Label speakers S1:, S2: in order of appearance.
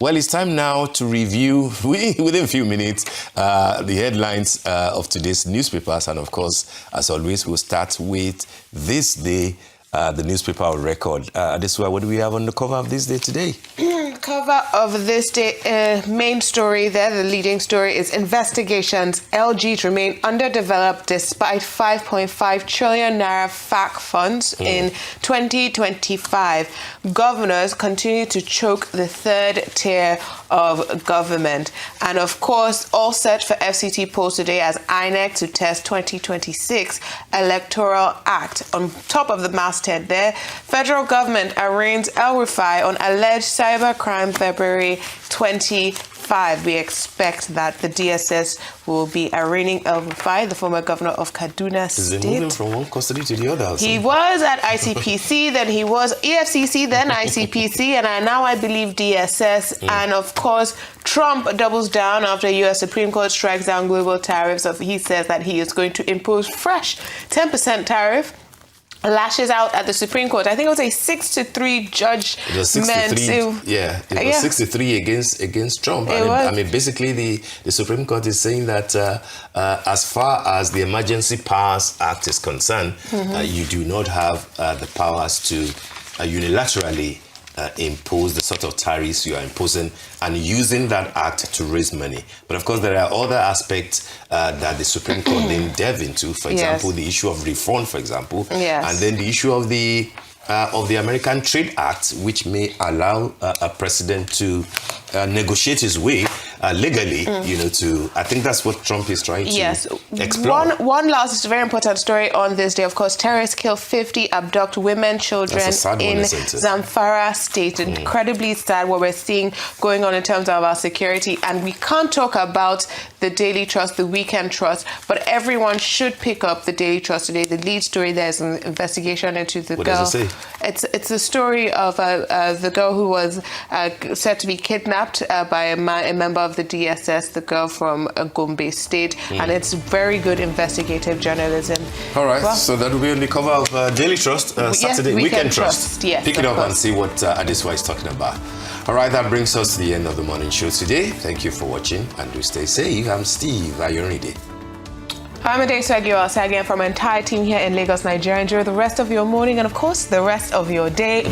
S1: Well, it's time now to review, within a few minutes, the headlines of today's newspapers. And of course, as always, we'll start with this day, the newspaper of record. This is what do we have on the cover of this day today?
S2: Cover of this day, main story there, the leading story is investigations. LG remain underdeveloped despite 5.5 trillion naira FAAC funds in 2025. Governors continue to choke the third tier of government. And of course, all set for FCT polls today as INEC to test 2026 Electoral Act. On top of the masthead there, federal government arraigns El-Rufai on alleged cybercrime February 25. We expect that the DSS will be arraigning El-Rufai, the former governor of Kaduna State.
S1: Is he moving from one custody to the other?
S2: He was at ICPC, then he was EFCC, then ICPC, and now I believe DSS. And of course, Trump doubles down after U.S. Supreme Court strikes down global tariffs. He says that he is going to impose fresh 10% tariff. Lashes out at the Supreme Court. I think it was a 6-3 judgment.
S1: It was 6-3. It was 6-3 against Trump. I mean, basically, the Supreme Court is saying that as far as the Emergency Powers Act is concerned, you do not have the powers to unilaterally impose the sort of tariffs you are imposing and using that act to raise money. But of course, there are other aspects that the Supreme Court didn't delve into. For example, the issue of refund, for example, and then the issue of the American Trade Act, which may allow a president to negotiate his way legally, to, I think that's what Trump is trying to explore.
S2: One last very important story on this day, of course, terrorists kill 50 abduct women, children in Zamfara State. Incredibly sad what we're seeing going on in terms of our security. And we can't talk about the Daily Trust, the Weekend Trust, but everyone should pick up the Daily Trust today. The lead story there is an investigation into the girl.
S1: What does it say?
S2: It's the story of the girl who was said to be kidnapped by a member of the DSS, the girl from Gombe State, and it's very good investigative journalism.
S1: All right, so that will be on the cover of Daily Trust, Saturday Weekend Trust.
S2: Yes,
S1: pick it up and see what Adeswa is talking about. All right, that brings us to the end of the morning show today. Thank you for watching, and do stay safe. I'm Steve Ayorinde.
S2: I'm Adeswa again from our entire team here in Lagos, Nigeria. Enjoy the rest of your morning and, of course, the rest of your day.